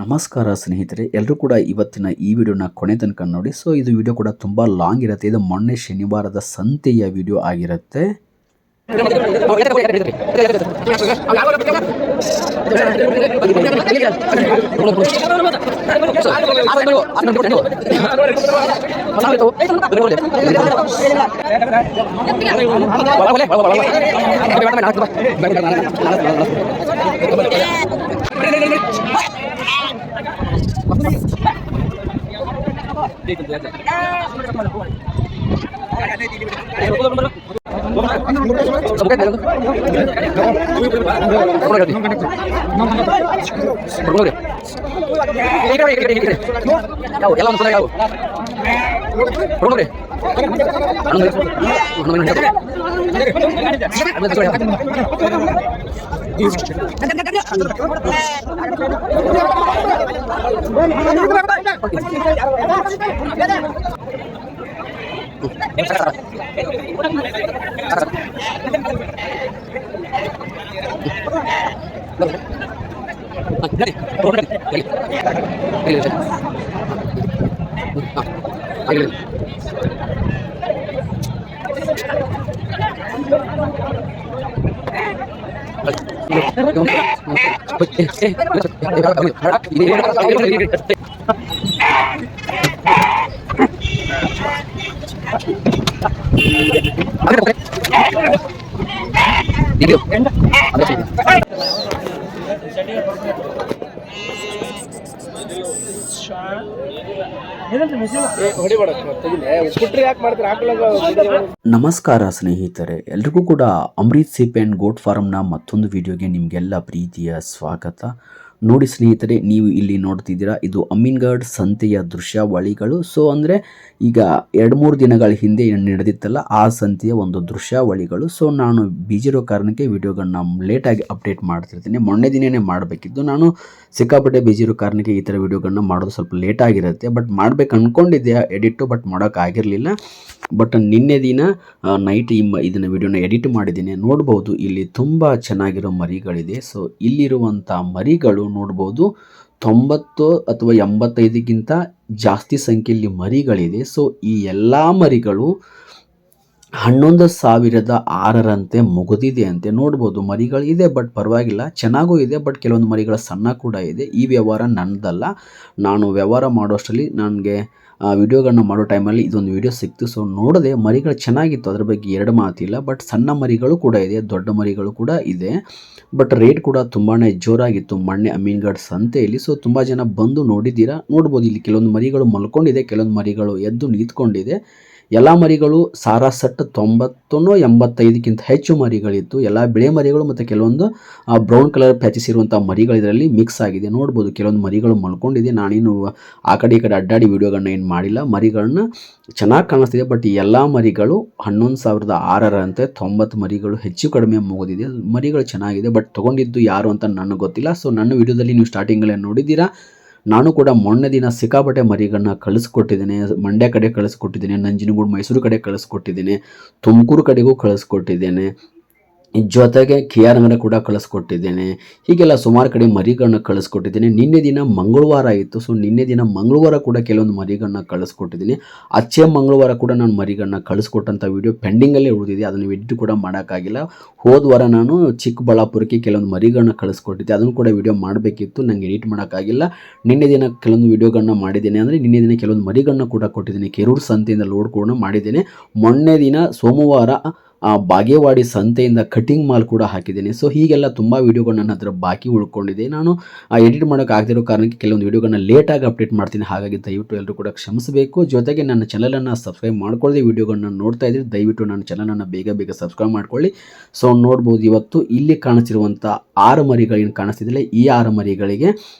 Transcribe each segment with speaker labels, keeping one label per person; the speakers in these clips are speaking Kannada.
Speaker 1: ನಮಸ್ಕಾರ ಸ್ನೇಹಿತರೆ, ಎಲ್ಲರೂ ಕೂಡ ಇವತ್ತಿನ ಈ ವಿಡಿಯೋನ ಕೊನೆ ತನಕ ನೋಡಿ. ಸೊ ಇದು ವಿಡಿಯೋ ಕೂಡ ತುಂಬ ಲಾಂಗ್ ಇರುತ್ತೆ. ಇದು ಮೊನ್ನೆ ಶನಿವಾರದ ಸಂತೆಯ ವಿಡಿಯೋ ಆಗಿರುತ್ತೆ. ನಮಸ್ಕಾರ ಸ್ನೇಹಿತರೆ, ಎಲ್ರಿಗೂ ಕೂಡ ಅಮೃತ್ ಸೀಪ್ ಆ್ಯಂಡ್ ಗೋಟ್ ಫಾರ್ಮ್ನ ಮತ್ತೊಂದು ವಿಡಿಯೋಗೆ ನಿಮಗೆಲ್ಲ ಪ್ರೀತಿಯ ಸ್ವಾಗತ. ನೋಡಿ ಸ್ನೇಹಿತರೆ, ನೀವು ಇಲ್ಲಿ ನೋಡ್ತಿದ್ದೀರಾ, ಇದು ಅಮೀನ್ಗಢ್ ಸಂತೆಯ ದೃಶ್ಯಾವಳಿಗಳು. ಸೊ ಅಂದರೆ ಈಗ 2-3 ದಿನಗಳ ಹಿಂದೆ ನಡೆದಿತ್ತಲ್ಲ ಆ ಸಂತೆಯ ಒಂದು ದೃಶ್ಯಾವಳಿಗಳು. ಸೊ ನಾನು ಬಿಜಿರೋ ಕಾರಣಕ್ಕೆ ವಿಡಿಯೋಗಳನ್ನ ಲೇಟಾಗಿ ಅಪ್ಡೇಟ್ ಮಾಡ್ತಿರ್ತೀನಿ. ಮೊನ್ನೆ ದಿನವೇ ಮಾಡಬೇಕಿದ್ದು, ನಾನು ಸಿಕ್ಕಾಪಟ್ಟೆ ಬಿಜಿರೋ ಕಾರಣಕ್ಕೆ ಈ ಥರ ವಿಡಿಯೋಗಳನ್ನ ಮಾಡೋದು ಸ್ವಲ್ಪ ಲೇಟಾಗಿರುತ್ತೆ. ಬಟ್ ಮಾಡ್ಬೇಕು ಅಂದ್ಕೊಂಡಿದ್ದೆ ಎಡಿಟು, ಬಟ್ ಮಾಡೋಕ್ಕಾಗಿರಲಿಲ್ಲ. ಬಟ್ ನಿನ್ನೆ ದಿನ ನೈಟ್ ಇದನ್ನು ವಿಡಿಯೋನ ಎಡಿಟ್ ಮಾಡಿದ್ದೀನಿ. ನೋಡ್ಬೋದು ಇಲ್ಲಿ ತುಂಬ ಚೆನ್ನಾಗಿರೋ ಮರಿಗಳಿದೆ. ಸೊ ಇಲ್ಲಿರುವಂಥ ಮರಿಗಳು ನೋಡ್ಬೋದು 90 ಅಥವಾ 85ಗಿಂತ ಜಾಸ್ತಿ ಸಂಖ್ಯೆಯಲ್ಲಿ ಮರಿಗಳಿದೆ. ಸೊ ಈ ಎಲ್ಲ ಮರಿಗಳು 11,006ರಂತೆ ಮುಗಿದಿದೆ ಅಂತೆ. ನೋಡ್ಬೋದು ಮರಿಗಳು ಇದೆ, ಬಟ್ ಪರವಾಗಿಲ್ಲ, ಚೆನ್ನಾಗೂ ಇದೆ. ಬಟ್ ಕೆಲವೊಂದು ಮರಿಗಳ ಸಣ್ಣ ಕೂಡ ಇದೆ. ಈ ವ್ಯವಹಾರ ನನ್ನದಲ್ಲ. ನಾನು ವ್ಯವಹಾರ ಮಾಡೋಷ್ಟರಲ್ಲಿ ನನಗೆ ವಿಡಿಯೋಗಳನ್ನ ಮಾಡೋ ಟೈಮಲ್ಲಿ ಇದೊಂದು ವಿಡಿಯೋ ಸಿಕ್ತು. ಸೊ ನೋಡಿದೆ, ಮರಿಗಳು ಚೆನ್ನಾಗಿತ್ತು, ಅದ್ರ ಬಗ್ಗೆ ಎರಡು ಮಾತಿಲ್ಲ. ಬಟ್ ಸಣ್ಣ ಮರಿಗಳು ಕೂಡ ಇದೆ, ದೊಡ್ಡ ಮರಿಗಳು ಕೂಡ ಇದೆ. ಬಟ್ ರೇಟ್ ಕೂಡ ತುಂಬಾ ಜೋರಾಗಿತ್ತು ಮೊನ್ನೆ ಅಮೀನ್ಗಢ್ ಸಂತೆಯಲ್ಲಿ. ಸೊ ತುಂಬ ಜನ ಬಂದು ನೋಡಿದ್ದೀರಾ. ನೋಡ್ಬೋದು ಇಲ್ಲಿ ಕೆಲವೊಂದು ಮರಿಗಳು ಮಲ್ಕೊಂಡಿದೆ, ಕೆಲವೊಂದು ಮರಿಗಳು ಎದ್ದು ನಿಂತ್ಕೊಂಡಿದೆ. ಎಲ್ಲ ಮರಿಗಳು ಸಾರಾಸಟ್ 90-85ಕ್ಕಿಂತ ಹೆಚ್ಚು ಮರಿಗಳಿತ್ತು. ಎಲ್ಲ ಬಿಳೆ ಮರಿಗಳು ಮತ್ತು ಕೆಲವೊಂದು ಬ್ರೌನ್ ಕಲರ್ ಪ್ಯಾಚಸ್ ಇರುವಂಥ ಮರಿಗಳು ಇದರಲ್ಲಿ ಮಿಕ್ಸ್ ಆಗಿದೆ. ನೋಡ್ಬೋದು ಕೆಲವೊಂದು ಮರಿಗಳು ಮಲ್ಕೊಂಡಿದೆ. ನಾನೇನು ಆ ಕಡೆ ಈ ಕಡೆ ಅಡ್ಡಾಡಿ ವಿಡಿಯೋಗಳನ್ನ ಏನು ಮಾಡಿಲ್ಲ. ಮರಿಗಳನ್ನ ಚೆನ್ನಾಗಿ ಕಾಣಿಸ್ತಿದೆ. ಬಟ್ ಈ ಎಲ್ಲ ಮರಿಗಳು 11,006ರಂತೆ 90 ಮರಿಗಳು ಹೆಚ್ಚು ಕಡಿಮೆ ಮುಗಿದಿದೆ. ಮರಿಗಳು ಚೆನ್ನಾಗಿದೆ, ಬಟ್ ತೊಗೊಂಡಿದ್ದು ಯಾರು ಅಂತ ನನಗೆ ಗೊತ್ತಿಲ್ಲ. ಸೊ ನನ್ನ ವಿಡಿಯೋದಲ್ಲಿ ನೀವು ಸ್ಟಾರ್ಟಿಂಗಲ್ಲೇ ನೋಡಿದ್ದೀರಾ. ನಾನು ಕೂಡ ಮೊನ್ನೆ ದಿನ ಸಿಕ್ಕಾಪಟ್ಟೆ ಮರಿಗಳನ್ನ ಕಳಿಸ್ಕೊಟ್ಟಿದ್ದೇನೆ. ಮಂಡ್ಯ ಕಡೆ ಕಳಿಸ್ಕೊಟ್ಟಿದ್ದೇನೆ, ನಂಜನಗೂಡು ಮೈಸೂರು ಕಡೆ ಕಳಿಸ್ಕೊಟ್ಟಿದ್ದೇನೆ, ತುಮಕೂರು ಕಡೆಗೂ ಕಳಿಸ್ಕೊಟ್ಟಿದ್ದೇನೆ, ಜೊತೆಗೆ KR ನಗರ ಕೂಡ ಕಳಿಸ್ಕೊಟ್ಟಿದ್ದೇನೆ. ಹೀಗೆಲ್ಲ ಸುಮಾರು ಕಡೆ ಮರಿಗಳನ್ನ ಕಳಿಸ್ಕೊಟ್ಟಿದ್ದೇನೆ. ನಿನ್ನೆ ದಿನ ಮಂಗಳವಾರ ಇತ್ತು. ಸೊ ನಿನ್ನೆ ದಿನ ಮಂಗಳವಾರ ಕೂಡ ಕೆಲವೊಂದು ಮರಿಗಳನ್ನ ಕಳಿಸ್ಕೊಟ್ಟಿದ್ದೀನಿ. ಅಚ್ಚೆ ಮಂಗಳವಾರ ಕೂಡ ನಾನು ಮರಿಗಳನ್ನ ಕಳಿಸ್ಕೊಟ್ಟಂಥ ವಿಡಿಯೋ ಪೆಂಡಿಂಗಲ್ಲೇ ಉಳಿದಿದೆ. ಅದನ್ನು ಎಡಿಟ್ ಕೂಡ ಮಾಡೋಕ್ಕಾಗಿಲ್ಲ. ಹೋದ ವಾರ ನಾನು ಚಿಕ್ಕಬಳ್ಳಾಪುರಕ್ಕೆ ಕೆಲವೊಂದು ಮರಿಗಳನ್ನ ಕಳಿಸ್ಕೊಟ್ಟಿದ್ದೆ. ಅದನ್ನು ಕೂಡ ವಿಡಿಯೋ ಮಾಡಬೇಕಿತ್ತು, ನನಗೆ ಎಡಿಟ್ ಮಾಡೋಕ್ಕಾಗಿಲ್ಲ. ನಿನ್ನೆ ದಿನ ಕೆಲವೊಂದು ವಿಡಿಯೋಗಳನ್ನ ಮಾಡಿದ್ದೇನೆ. ಅಂದರೆ ನಿನ್ನೆ ದಿನ ಕೆಲವೊಂದು ಮರಿಗಳನ್ನ ಕೂಡ ಕೊಟ್ಟಿದ್ದೀನಿ. ಕೆರೂರು ಸಂತೆಯಿಂದ ಲೋಡ್ ಕೂಡ ಮಾಡಿದ್ದೇನೆ. ಮೊನ್ನೆ ದಿನ ಸೋಮವಾರ ಬಾಗೇವಾಡಿ ಸಂತೆಯಿಂದ ಕಟಿಂಗ್ ಮಾಲ್ ಕೂಡ ಹಾಕಿದ್ದೇನೆ. ಸೊ ಹೀಗೆಲ್ಲ ತುಂಬ ವಿಡಿಯೋಗಳು ನನ್ನ ಹತ್ರ ಬಾಕಿ ಉಳ್ಕೊಂಡಿದೆ. ನಾನು ಎಡಿಟ್ ಮಾಡೋಕೆ ಆಗದಿರೋ ಕಾರಣಕ್ಕೆ ಕೆಲವೊಂದು ವಿಡಿಯೋಗಳನ್ನ ಲೇಟಾಗಿ ಅಪ್ಡೇಟ್ ಮಾಡ್ತೀನಿ. ಹಾಗಾಗಿ ದಯವಿಟ್ಟು ಎಲ್ಲರೂ ಕೂಡ ಕ್ಷಮಿಸಬೇಕು. ಜೊತೆಗೆ ನನ್ನ ಚಾನಲನ್ನು ಸಬ್ಸ್ಕ್ರೈಬ್ ಮಾಡ್ಕೊಳ್ಳಿ. ವಿಡಿಯೋಗಳನ್ನ ನೋಡ್ತಾ ಇದ್ದರೆ ದಯವಿಟ್ಟು ನನ್ನ ಚಾನಲನ್ನು ಬೇಗ ಸಬ್ಸ್ಕ್ರೈಬ್ ಮಾಡ್ಕೊಳ್ಳಿ. ಸೊ ನೋಡ್ಬೋದು, ಇವತ್ತು ಇಲ್ಲಿ ಕಾಣಿಸಿರುವಂಥ 6 ಮರಿಗಳೇನು ಕಾಣಿಸ್ತಿದ್ದಿಲ್ಲ, ಈ 6 ಮರಿಗಳಿಗೆ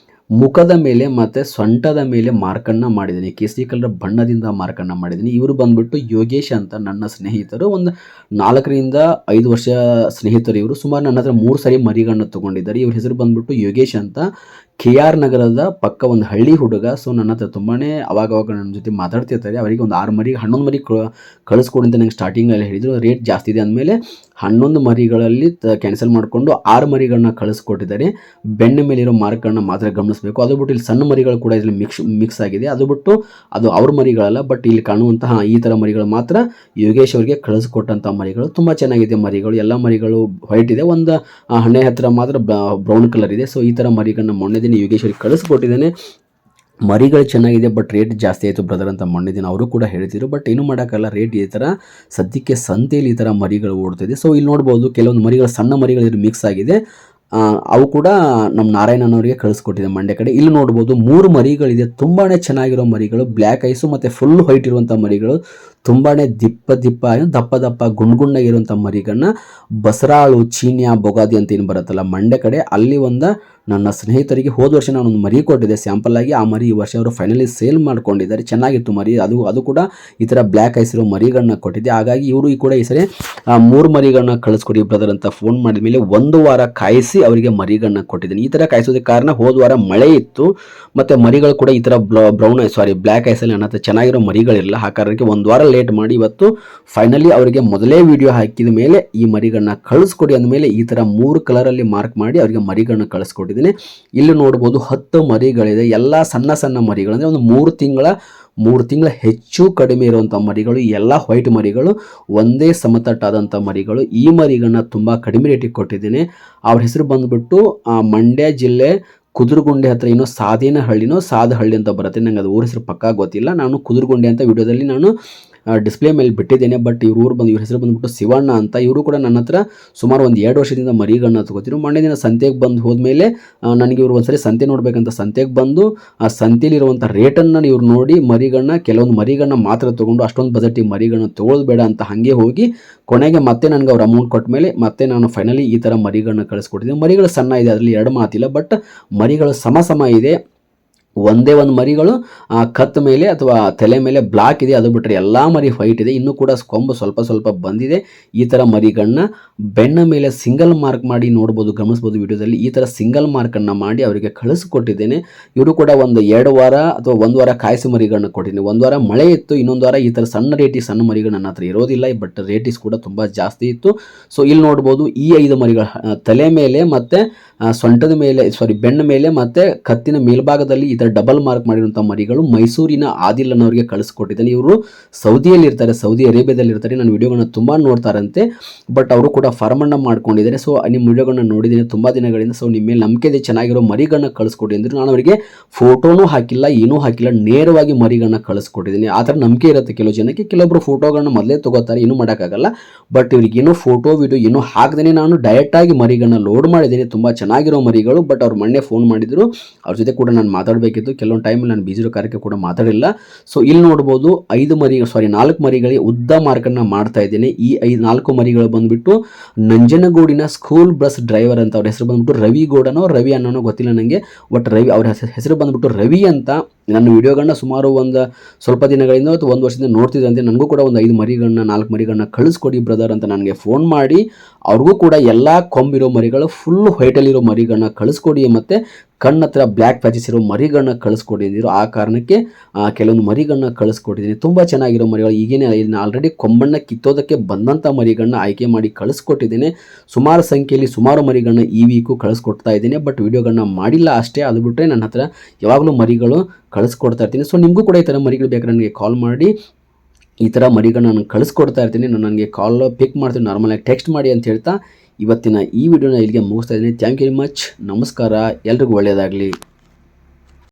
Speaker 1: ಮುಖದ ಮೇಲೆ ಮತ್ತು ಸೊಂಟದ ಮೇಲೆ ಮಾರ್ಕನ್ನು ಮಾಡಿದ್ದೀನಿ. ಕೇಸರಿ ಕಲರ್ ಬಣ್ಣದಿಂದ ಮಾರ್ಕನ್ನು ಮಾಡಿದ್ದೀನಿ. ಇವರು ಬಂದುಬಿಟ್ಟು ಯೋಗೇಶ್ ಅಂತ ನನ್ನ ಸ್ನೇಹಿತರು. ಒಂದು 4ರಿಂದ 5 ವರ್ಷ ಸ್ನೇಹಿತರು ಇವರು. ಸುಮಾರು ನನ್ನ ಹತ್ರ 3 ಸರಿ ಮರಿಗಳನ್ನ ತೊಗೊಂಡಿದ್ದಾರೆ. ಇವ್ರ ಹೆಸರು ಬಂದುಬಿಟ್ಟು ಯೋಗೇಶ್ ಅಂತ. KR ನಗರದ ಪಕ್ಕ ಒಂದು ಹಳ್ಳಿ ಹುಡುಗ. ಸೊ ನನ್ನ ಹತ್ರ ತುಂಬಾ ಅವಾಗವಾಗ ನನ್ನ ಜೊತೆ ಮಾತಾಡ್ತಿರ್ತಾರೆ. ಅವರಿಗೆ ಒಂದು 6 ಮರಿ 11 ಮರಿ ಕಳಿಸ್ಕೊಡಿ ಅಂತ ನಂಗೆ ಸ್ಟಾರ್ಟಿಂಗಲ್ಲಿ ಹೇಳಿದರು. ರೇಟ್ ಜಾಸ್ತಿ ಇದೆ ಅಂದಮೇಲೆ 11 ಮರಿಗಳಲ್ಲಿ ಕ್ಯಾನ್ಸಲ್ ಮಾಡಿಕೊಂಡು 6 ಮರಿಗಳನ್ನ ಕಳಿಸ್ಕೊಟ್ಟಿದ್ದಾರೆ. ಬೆನ್ನ ಮೇಲಿರೋ ಮಾರ್ಕ್ಗಳನ್ನ ಮಾತ್ರ ಗಮನಿಸಬೇಕು. ಅದು ಬಿಟ್ಟು ಇಲ್ಲಿ ಸಣ್ಣ ಮರಿಗಳು ಕೂಡ ಇಲ್ಲಿ ಮಿಕ್ಸ್ ಆಗಿದೆ. ಅದು ಬಿಟ್ಟು ಅದು ಅವ್ರ ಮರಿಗಳಲ್ಲ, ಬಟ್ ಇಲ್ಲಿ ಕಾಣುವಂತಹ ಈ ಥರ ಮರಿಗಳು ಮಾತ್ರ ಯೋಗೇಶ್ ಅವರಿಗೆ ಕಳಿಸ್ಕೊಟ್ಟಂಥ ಮರಿಗಳು. ತುಂಬ ಚೆನ್ನಾಗಿದೆ ಮರಿಗಳು. ಎಲ್ಲ ಮರಿಗಳು ವೈಟ್ ಇದೆ, ಒಂದು ಹಣ್ಣೆ ಹತ್ತಿರ ಮಾತ್ರ ಬ್ರೌನ್ ಕಲರ್ ಇದೆ. ಸೊ ಈ ಥರ ಮರಿಗಳನ್ನ ಮೊನ್ನೆ ದಿನ ಯೋಗೇಶ್ ಅವರಿಗೆ ಕಳಿಸ್ಕೊಟ್ಟಿದ್ದೇನೆ. ಮರಿಗಳು ಚೆನ್ನಾಗಿದೆ, ಬಟ್ ರೇಟ್ ಜಾಸ್ತಿ ಆಯಿತು ಬ್ರದರ್ ಅಂತ ಮೊನ್ನೆ ದಿನ ಅವರು ಕೂಡ ಹೇಳ್ತಿದ್ರು. ಬಟ್ ಏನು ಮಾಡೋಕ್ಕಲ್ಲ, ರೇಟ್ ಈ ಥರ ಸದ್ಯಕ್ಕೆ ಸಂತೆಯಲ್ಲಿ ಈ ಥರ ಮರಿಗಳು ಓಡ್ತಿದೆ. ಸೊ ಇಲ್ಲಿ ನೋಡ್ಬೋದು ಕೆಲವೊಂದು ಮರಿಗಳು ಸಣ್ಣ ಮರಿಗಳು ಮಿಕ್ಸ್ ಆಗಿದೆ. ಅವು ಕೂಡ ನಮ್ಮ ನಾರಾಯಣನವರಿಗೆ ಕಳಿಸ್ಕೊಟ್ಟಿದೆ ಮಂಡ್ಯ ಕಡೆ. ಇಲ್ಲಿ ನೋಡ್ಬೋದು 3 ಮರಿಗಳಿದೆ. ತುಂಬಾ ಚೆನ್ನಾಗಿರೋ ಮರಿಗಳು, ಬ್ಲ್ಯಾಕ್ ಐಸು ಮತ್ತು ಫುಲ್ ವೈಟ್ ಇರುವಂಥ ಮರಿಗಳು. ತುಂಬಾ ದಪ್ಪ ದಪ್ಪ ಗುಂಡ್ಗುಂಡಾಗಿರುವಂಥ ಮರಿಗಳನ್ನ ಬಸರಾಳು, ಚೀನ್ಯಾ, ಬೊಗಾದಿ ಅಂತ ಏನು ಬರುತ್ತಲ್ಲ ಮಂಡ್ಯ ಕಡೆ, ಅಲ್ಲಿ ಒಂದು ನನ್ನ ಸ್ನೇಹಿತರಿಗೆ ಹೋದ ವರ್ಷ ನಾನೊಂದು ಮರಿ ಕೊಟ್ಟಿದ್ದೆ ಸ್ಯಾಂಪಲ್ ಆಗಿ. ಆ ಮರಿ ಈ ವರ್ಷ ಅವರು ಫೈನಲಿ ಸೇಲ್ ಮಾಡ್ಕೊಂಡಿದ್ದಾರೆ. ಚೆನ್ನಾಗಿತ್ತು ಮರಿ. ಅದು ಕೂಡ ಈ ಥರ ಬ್ಲ್ಯಾಕ್ ಐಸ್ ಇರೋ ಮರಿಗಳನ್ನ ಕೊಟ್ಟಿದ್ದೆ. ಹಾಗಾಗಿ ಇವರು ಕೂಡ ಈ ಸರಿ 3 ಮರಿಗಳನ್ನ ಕಳಿಸ್ಕೊಡಿ ಬ್ರದರ್ ಅಂತ ಫೋನ್ ಮಾಡಿದ ಮೇಲೆ 1 ವಾರ ಕಾಯಿಸಿ ಅವರಿಗೆ ಮರಿಗಳನ್ನ ಕೊಟ್ಟಿದ್ದೀನಿ. ಈ ಥರ ಕಾಯಿಸೋದಕ್ಕೆ ಕಾರಣ ಹೋದ ವಾರ ಮಳೆ ಇತ್ತು, ಮತ್ತು ಮರಿಗಳು ಕೂಡ ಈ ಥರ ಬ್ಲ್ಯಾಕ್ ಐಸಲ್ಲಿ ನನ್ನ ಹತ್ರ ಚೆನ್ನಾಗಿರೋ ಮರಿಗಳಿರಲಿಲ್ಲ. ಆ ಕಾರಣಕ್ಕೆ 1 ವಾರ ಲೇಟ್ ಮಾಡಿ ಇವತ್ತು ಫೈನಲಿ ಅವರಿಗೆ ಮೊದಲೇ ವಿಡಿಯೋ ಹಾಕಿದ ಮೇಲೆ ಈ ಮರಿಗಳನ್ನ ಕಳಿಸ್ಕೊಡಿ ಅಂದಮೇಲೆ ಈ ಥರ 3 ಕಲರಲ್ಲಿ ಮಾರ್ಕ್ ಮಾಡಿ ಅವರಿಗೆ ಮರಿಗಳನ್ನ ಕಳಿಸ್ಕೊಟ್ಟಿದ್ದೀನಿ. ಇಲ್ಲಿ ನೋಡ್ಬೋದು 10 ಮರಿಗಳಿದೆ. ಎಲ್ಲ ಸಣ್ಣ ಸಣ್ಣ ಮರಿಗಳು, ಅಂದರೆ ಒಂದು 3 ತಿಂಗಳ ಹೆಚ್ಚು ಕಡಿಮೆ ಇರುವಂಥ ಮರಿಗಳು. ಎಲ್ಲ ವೈಟ್ ಮರಿಗಳು, ಒಂದೇ ಸಮತಟ್ಟಾದಂಥ ಮರಿಗಳು. ಈ ಮರಿಗಳನ್ನ ತುಂಬ ಕಡಿಮೆ ರೇಟಿಗೆ ಕೊಟ್ಟಿದ್ದೀನಿ. ಅವ್ರ ಹೆಸರು ಬಂದುಬಿಟ್ಟು ಮಂಡ್ಯ ಜಿಲ್ಲೆ ಕುದುರುಗುಂಡೆ ಹತ್ರ ಏನೋ ಸಾದಹಳ್ಳಿ ಅಂತ ಬರುತ್ತೆ. ನಂಗೆ ಅದು ಊರ ಹೆಸರು ಪಕ್ಕಾ ಗೊತ್ತಿಲ್ಲ. ನಾನು ಕುದುರುಗುಂಡೆ ಅಂತ ವಿಡಿಯೋದಲ್ಲಿ ನಾನು ಡಿಸ್ಪ್ಲೇ ಮೇಲೆ ಬಿಟ್ಟಿದ್ದೇನೆ. ಬಟ್ ಇವ್ರ ಹೆಸರು ಬಂದುಬಿಟ್ಟು ಶಿವಣ್ಣ ಅಂತ. ಇವರು ಕೂಡ ನನ್ನ ಹತ್ರ ಸುಮಾರು ಒಂದು 2 ವರ್ಷದಿಂದ ಮರಿಗಳನ್ನ ತಗೋತಿದ್ರು. ಮೊನ್ನೆ ದಿನ ಸಂತೆಗೆ ಬಂದು ಹೋದ್ಮೇಲೆ ನನಗೆ ಇವರು ಒಂದ್ಸರಿ ಸಂತೆ ನೋಡ್ಬೇಕಂತ ಸಂತೆಗೆ ಬಂದು ಆ ಸಂತೆಯಲ್ಲಿರುವಂಥ ರೇಟನ್ನು ಇವ್ರು ನೋಡಿ ಮರಿಗಳನ್ನ ಕೆಲವೊಂದು ಮರಿಗಳನ್ನ ಮಾತ್ರ ತೊಗೊಂಡು ಅಷ್ಟೊಂದು ಬಜೆಟಿಗೆ ಮರಿಗಳನ್ನ ತೊಗೊಳ್ಬೇಡ ಅಂತ ಹಾಗೆ ಹೋಗಿ ಕೊನೆಗೆ ಮತ್ತೆ ನನಗೆ ಅವ್ರ ಅಮೌಂಟ್ ಕೊಟ್ಟ ಮೇಲೆ ಮತ್ತೆ ನಾನು ಫೈನಲಿ ಈ ಥರ ಮರಿಗಳನ್ನ ಕಳಿಸ್ಕೊಟ್ಟಿದ್ದೀನಿ. ಮರಿಗಳು ಸಣ್ಣ ಇದೆ, ಅದರಲ್ಲಿ 2 ಮಾತಿಲ್ಲ. ಬಟ್ ಮರಿಗಳು ಸಮ ಇದೆ. ಒಂದೇ ಒಂದು ಮರಿಗಳು ಕತ್ತ ಮೇಲೆ ಅಥವಾ ತಲೆ ಮೇಲೆ ಬ್ಲಾಕ್ ಇದೆ. ಅದು ಬಿಟ್ಟರೆ ಎಲ್ಲ ಮರಿ ವೈಟ್ ಇದೆ. ಇನ್ನೂ ಕೂಡ ಕೊಂಬು ಸ್ವಲ್ಪ ಬಂದಿದೆ. ಈ ಥರ ಮರಿಗಳನ್ನ ಬೆನ್ನ ಮೇಲೆ ಸಿಂಗಲ್ ಮಾರ್ಕ್ ಮಾಡಿ ನೋಡ್ಬೋದು, ಗಮನಿಸ್ಬೋದು ವಿಡಿಯೋದಲ್ಲಿ. ಈ ಥರ ಸಿಂಗಲ್ ಮಾರ್ಕನ್ನು ಮಾಡಿ ಅವರಿಗೆ ಕಳಿಸ್ಕೊಟ್ಟಿದ್ದೇನೆ. ಇವರು ಕೂಡ ಒಂದು 2 ವಾರ ಅಥವಾ 1 ವಾರ ಕಾಯಿಸಿ ಮರಿಗಳನ್ನ ಕೊಟ್ಟಿದ್ದೀನಿ. 1 ವಾರ ಮಳೆ ಇತ್ತು, ಇನ್ನೊಂದು ವಾರ ಈ ಥರ ಸಣ್ಣ ಮರಿಗಳು ನನ್ನ ಹತ್ರ ಇರೋದಿಲ್ಲ. ಬಟ್ ರೇಟಿಸ್ ಕೂಡ ತುಂಬ ಜಾಸ್ತಿ ಇತ್ತು. ಸೊ ಇಲ್ಲಿ ನೋಡ್ಬೋದು ಈ 5 ಮರಿಗಳು ತಲೆ ಮೇಲೆ ಮತ್ತು ಸೊಂಟದ ಮೇಲೆ ಬೆನ್ನ ಮೇಲೆ ಮತ್ತು ಕತ್ತಿನ ಮೇಲ್ಭಾಗದಲ್ಲಿ ಈ ಥರ ಡಬಲ್ ಮಾರ್ಕ್ ಮಾಡಿರುವಂಥ ಮರಿಗಳು ಮೈಸೂರಿನ ಆದಿಲ್ ಅನ್ನೋರಿಗೆ ಕಳಿಸ್ಕೊಟ್ಟಿದ್ದಾನೆ. ಇವರು ಸೌದಿಯಲ್ಲಿ ಇರ್ತಾರೆ, ಸೌದಿ ಅರೇಬಿಯಾದಲ್ಲಿ ಇರ್ತಾರೆ. ನನ್ನ ವಿಡಿಯೋಗಳನ್ನ ತುಂಬ ನೋಡ್ತಾರಂತೆ. ಬಟ್ ಅವರು ಕೂಡ ಫಾರ್ಮನ್ನು ಮಾಡ್ಕೊಂಡಿದ್ದಾರೆ. ಸೊ ನಿಮ್ಮ ವಿಡಿಯೋಗಳನ್ನ ನೋಡಿದ್ದೀನಿ ತುಂಬ ದಿನಗಳಿಂದ. ಸೊ ನಿಮ್ಮ ಮೇಲೆ ನಂಬಿಕೆ ಇದೆ, ಚೆನ್ನಾಗಿರೋ ಮರಿಗಳನ್ನ ಕಳಿಸ್ಕೊಡಿ ಅಂದರು. ನಾನು ಅವರಿಗೆ ಫೋಟೋನೂ ಹಾಕಿಲ್ಲ, ಏನೂ ಹಾಕಿಲ್ಲ, ನೇರವಾಗಿ ಮರಿಗಳನ್ನ ಕಳಿಸ್ಕೊಟ್ಟಿದ್ದೀನಿ. ಆ ಥರ ನಂಬಿಕೆ ಇರುತ್ತೆ ಕೆಲವು ಜನಕ್ಕೆ. ಕೆಲವೊಬ್ಬರು ಫೋಟೋಗಳನ್ನ ಮೊದಲೇ ತೊಗೋತಾರೆ, ಏನೂ ಮಾಡೋಕ್ಕಾಗಲ್ಲ. ಬಟ್ ಇವ್ರಿಗೆ ಏನೋ ಫೋಟೋ ವಿಡಿಯೋ ಏನೂ ಹಾಕ್ದೇ ನಾನು ಡೈರೆಕ್ಟಾಗಿ ಮರಿಗಳನ್ನ ಲೋಡ್ ಮಾಡಿದ್ದೀನಿ. ತುಂಬ ಚೆನ್ನಾಗಿರೋ ಮರಿಗಳು. ಬಟ್ ಅವ್ರು ಮೊನ್ನೆ ಫೋನ್ ಮಾಡಿದ್ರು, ಅವ್ರ ಜೊತೆ ಕೂಡ ನಾನು ಮಾತಾಡಬೇಕಿತ್ತು. ಕೆಲವೊಂದು ಟೈಮಲ್ಲಿ ನಾನು ಬಿಸಿರೋ ಕಾರ್ಯಕ್ಕೆ ಕೂಡ ಮಾತಾಡಿಲ್ಲ. ಸೊ ಇಲ್ಲಿ ನೋಡ್ಬೋದು 4 ಮರಿಗಳಿಗೆ ಉದ್ದ ಮಾರ್ಕನ್ನು ಮಾಡ್ತಾ ಇದ್ದೀನಿ. ಈ 4 ಮರಿಗಳು ಬಂದುಬಿಟ್ಟು ನಂಜನಗೂಡಿನ ಸ್ಕೂಲ್ ಬಸ್ ಡ್ರೈವರ್ ಅಂತ. ಅವ್ರ ಹೆಸರು ಬಂದುಬಿಟ್ಟು ರವಿ ಅನ್ನೋನೋ ಗೊತ್ತಿಲ್ಲ ನನಗೆ. ಬಟ್ ಅವ್ರ ಹೆಸರು ಬಂದುಬಿಟ್ಟು ರವಿ ಅಂತ. ನನ್ನ ವಿಡಿಯೋಗಳನ್ನ ಸುಮಾರು ಒಂದು ಸ್ವಲ್ಪ ದಿನಗಳಿಂದ ಅಥವಾ 1 ವರ್ಷದಿಂದ ನೋಡ್ತಿದ್ದಂತೆ. ನನಗೂ ಕೂಡ ಒಂದು 4 ಮರಿಗಳನ್ನ ಕಳಿಸ್ಕೊಡಿ ಬ್ರದರ್ ಅಂತ ನನಗೆ ಫೋನ್ ಮಾಡಿ, ಅವ್ರಿಗೂ ಕೂಡ ಎಲ್ಲ ಕೊಂಬಿರೋ ಮರಿಗಳು ಫುಲ್ ವೈಟಲ್ಲಿರೋ ಮರಿಗಳನ್ನ ಕಳಿಸ್ಕೊಡಿ, ಮತ್ತು ಕಣ್ಣತ್ರ ಬ್ಲ್ಯಾಕ್ ಪ್ಯಾಚಸ್ ಇರೋ ಮರಿಗಳನ್ನ ಕಳಿಸ್ಕೊಟ್ಟಿದ್ದೀರು. ಆ ಕಾರಣಕ್ಕೆ ಕೆಲವೊಂದು ಮರಿಗಳನ್ನ ಕಳಿಸ್ಕೊಟ್ಟಿದ್ದೀನಿ. ತುಂಬ ಚೆನ್ನಾಗಿರೋ ಮರಿಗಳು. ಈಗೇನೆ ಆಲ್ರೆಡಿ ಕೊಂಬಣ್ಣ ಕಿತ್ತೋದಕ್ಕೆ ಬಂದಂಥ ಮರಿಗಳನ್ನ ಆಯ್ಕೆ ಮಾಡಿ ಕಳಿಸ್ಕೊಟ್ಟಿದ್ದೀನಿ. ಸುಮಾರು ಸಂಖ್ಯೆಯಲ್ಲಿ ಸುಮಾರು ಮರಿಗಳನ್ನ ಈ ವೀಕು ಕಳಿಸ್ಕೊಡ್ತಾ ಇದ್ದೀನಿ. ಬಟ್ ವಿಡಿಯೋಗಳನ್ನ ಮಾಡಿಲ್ಲ ಅಷ್ಟೇ. ಅದು ಬಿಟ್ಟರೆ ನನ್ನ ಹತ್ರ ಯಾವಾಗಲೂ ಮರಿಗಳು ಕಳಿಸ್ಕೊಡ್ತಾ ಇರ್ತೀನಿ. ಸೊ ನಿಮಗೂ ಕೂಡ ಈ ಥರ ಮರಿಗಳು ಬೇಕಾದ್ರೆ ನನಗೆ ಕಾಲ್ ಮಾಡಿ ಈ ಥರ ಮರಿಗಳನ್ನ ನಾನು ಕಳಿಸ್ಕೊಡ್ತಾ ಇರ್ತೀನಿ. ನಾನು ನನಗೆ ಕಾಲ್ ಪಿಕ್ ಮಾಡ್ತೀನಿ, ನಾರ್ಮಲಾಗಿ ಟೆಕ್ಸ್ಟ್ ಮಾಡಿ ಅಂತ ಹೇಳ್ತಾ ಇವತ್ತಿನ ಈ ವಿಡಿಯೋನ ಇಲ್ಲಿಗೆ ಮುಗಿಸ್ತಾ ಇದ್ದೀನಿ. Thank you very much. ನಮಸ್ಕಾರ, ಎಲ್ರಿಗೂ ಒಳ್ಳೆಯದಾಗಲಿ.